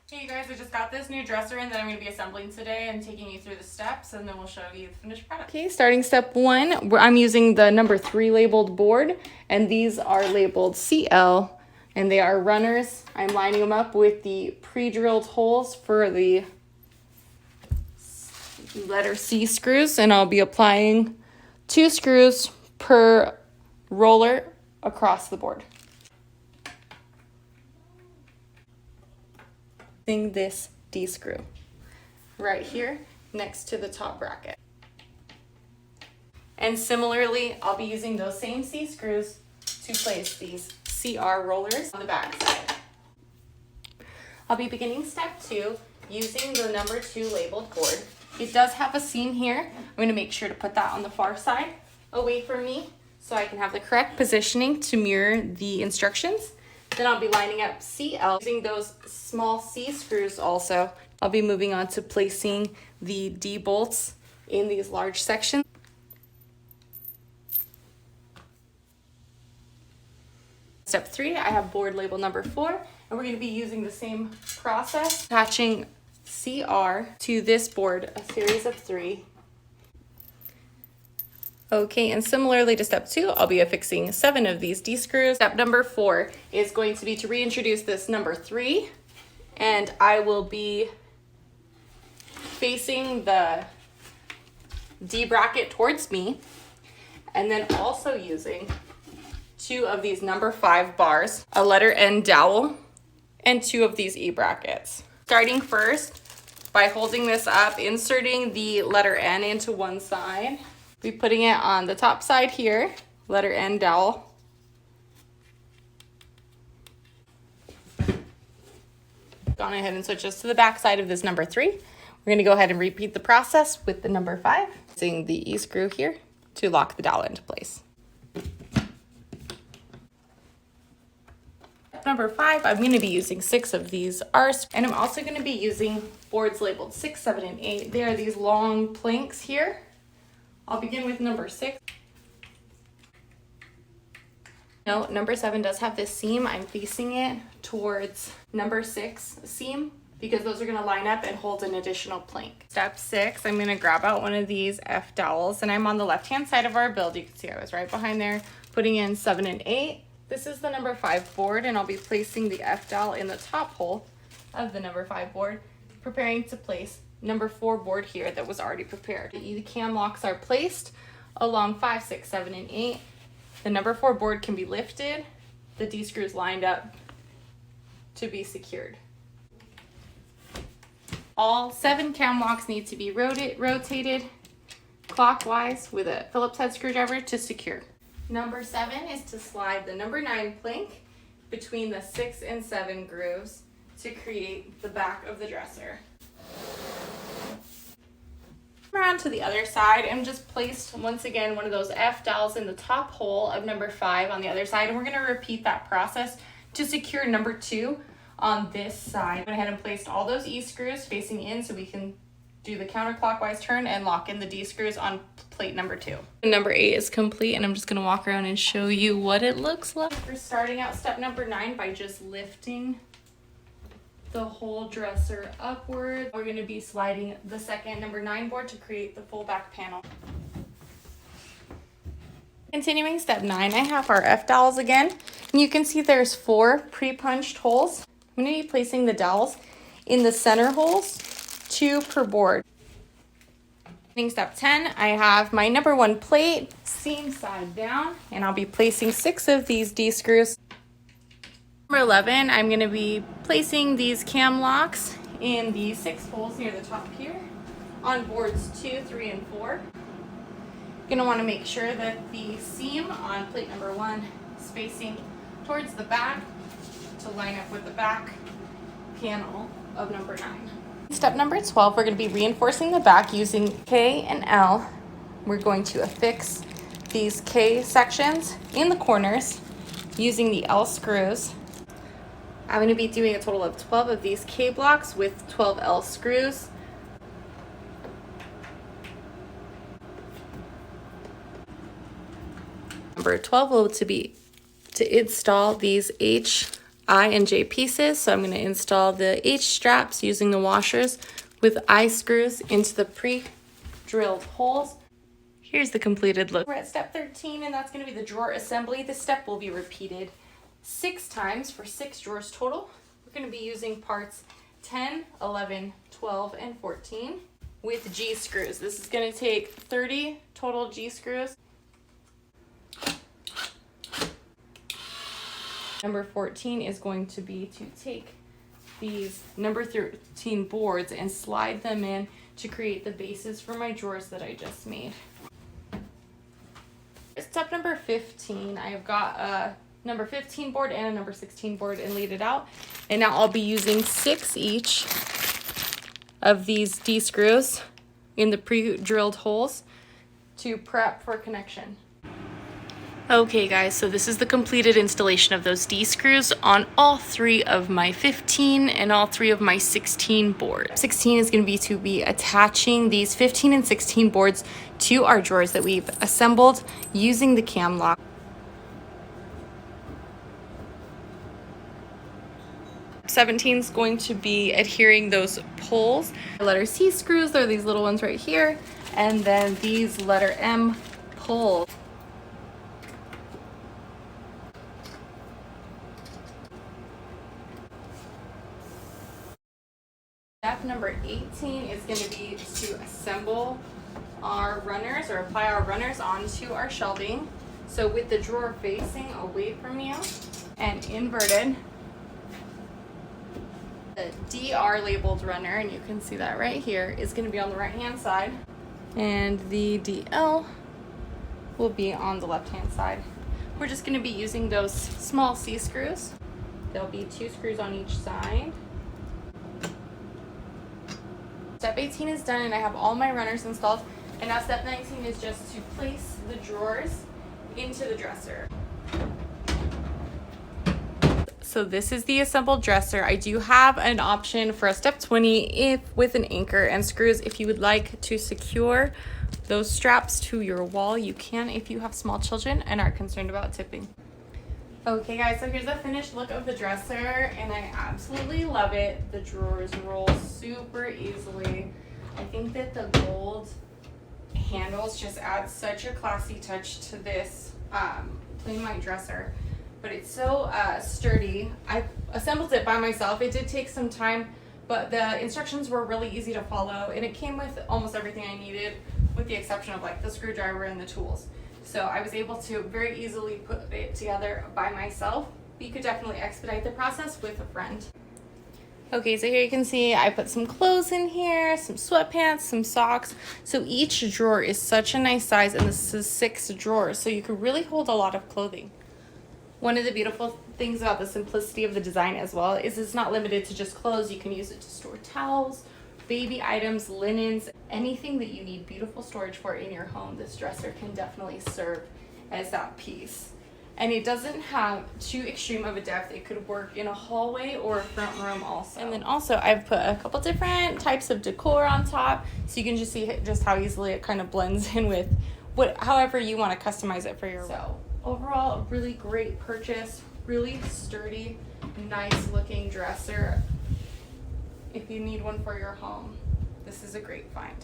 Hey you guys, I just got this new dresser in that I'm going to be assembling today and taking you through the steps, and then we'll show you the finished product. Okay, starting step 1, I'm using the number 3 labeled board, and these are labeled CL, and they are runners. I'm lining them up with the pre-drilled holes for the letter C screws, and I'll be applying 2 screws per roller across the board. This D screw right here next to the top bracket. And similarly, I'll be using those same C screws to place these CR rollers on the back side. I'll be beginning step 2 using the number 2 labeled board. It does have a seam here. I'm going to make sure to put that on the far side away from me so I can have the correct positioning to mirror the instructions. Then I'll be lining up CL using those small C screws also. I'll be moving on to placing the D bolts in these large sections. Step 3, I have board label number 4, and we're going to be using the same process, attaching CR to this board, a series of 3. Okay, and similarly to step 2, I'll be affixing 7 of these D screws. Step number 4 is going to be to reintroduce this number 3, and I will be facing the D bracket towards me, and then also using 2 of these number 5 bars, a letter N dowel, and 2 of these E brackets. Starting first by holding this up, inserting the letter N into one side. Be putting it on the top side here, letter N dowel. Gone ahead and switch this to the back side of this number 3. We're going to go ahead and repeat the process with the number 5, using the E screw here to lock the dowel into place. Number 5, I'm going to be using 6 of these R's, and I'm also going to be using boards labeled 6, 7, and 8. They are these long planks here. I'll begin with number 6. No, number 7 does have this seam. I'm facing it towards number 6 seam because those are going to line up and hold an additional plank. Step 6, I'm going to grab out one of these F dowels, and I'm on the left-hand side of our build. You can see I was right behind there, putting in 7 and 8. This is the number 5 board, and I'll be placing the F dowel in the top hole of the number 5 board, preparing to place number 4 board here that was already prepared. The cam locks are placed along 5, 6, 7, and 8. The number 4 board can be lifted, the D screws lined up to be secured. All 7 cam locks need to be rotated clockwise with a Phillips head screwdriver to secure. Number 7 is to slide the number 9 plank between the 6 and 7 grooves to create the back of the dresser. Around to the other side and just placed once again one of those F dowels in the top hole of number 5 on the other side, and we're going to repeat that process to secure number 2 on this side. I went ahead and placed all those E screws facing in so we can do the counterclockwise turn and lock in the D screws on plate number 2. Number 8 is complete, and I'm just going to walk around and show you what it looks like. We're starting out step number 9 by just lifting the whole dresser upward. We're going to be sliding the second number 9 board to create the full back panel. Continuing step 9, I have our F dowels again, and you can see there's 4 pre-punched holes. I'm going to be placing the dowels in the center holes, 2 per board. Step 10, I have my number 1 plate, seam side down, and I'll be placing 6 of these D screws. Number 11, I'm going to be placing these cam locks in the 6 holes near the top here on boards 2, 3, and 4. You're going to want to make sure that the seam on plate number 1 is facing towards the back to line up with the back panel of number 9. Step number 12, we're going to be reinforcing the back using K and L. We're going to affix these K sections in the corners using the L screws. I'm going to be doing a total of 12 of these K blocks with 12 L screws. Number 12 will be to install these H I and J pieces. So I'm going to install the H straps using the washers with I screws into the pre-drilled holes. Here's the completed look. We're at step 13, and that's going to be the drawer assembly. This step will be repeated 6 times for 6 drawers total. We're going to be using parts 10, 11, 12, and 14 with G screws. This is going to take 30 total G screws. Number 14 is going to be to take these number 13 boards and slide them in to create the bases for my drawers that I just made. Step number 15, I have got a number 15 board and a number 16 board and laid it out. And now I'll be using 6 each of these D screws in the pre-drilled holes to prep for connection. Okay guys, so this is the completed installation of those D screws on all 3 of my 15 and all 3 of my 16 boards. 16 is going to be attaching these 15 and 16 boards to our drawers that we've assembled using the cam lock. 17 is going to be adhering those poles. Letter C screws, they're these little ones right here, and then these letter M poles. Step number 18 is going to be to assemble our runners or apply our runners onto our shelving. So with the drawer facing away from you and inverted, the DR labeled runner, and you can see that right here, is going to be on the right hand side, and the DL will be on the left hand side. We're just going to be using those small C screws. There'll be 2 screws on each side. Step 18 is done, and I have all my runners installed. And now step 19 is just to place the drawers into the dresser. So this is the assembled dresser. I do have an option for a step 20 with an anchor and screws. If you would like to secure those straps to your wall, you can if you have small children and are concerned about tipping. Okay guys, so here's the finished look of the dresser, and I absolutely love it. The drawers roll super easily. I think that the gold handles just add such a classy touch to this plain white dresser, but it's so sturdy. I assembled it by myself. It did take some time, but the instructions were really easy to follow, and it came with almost everything I needed with the exception of like the screwdriver and the tools. So I was able to very easily put it together by myself. You could definitely expedite the process with a friend. Okay, so here you can see I put some clothes in here, some sweatpants, some socks. So each drawer is such a nice size, and this is 6 drawers, so you could really hold a lot of clothing. One of the beautiful things about the simplicity of the design as well is it's not limited to just clothes. You can use it to store towels, baby items, linens, anything that you need beautiful storage for in your home. This dresser can definitely serve as that piece. And it doesn't have too extreme of a depth. It could work in a hallway or a front room also. And then also I've put a couple different types of decor on top, so you can just see just how easily it kind of blends in with however you want to customize it for your room. So overall, a really great purchase, really sturdy, nice looking dresser. If you need one for your home, this is a great find.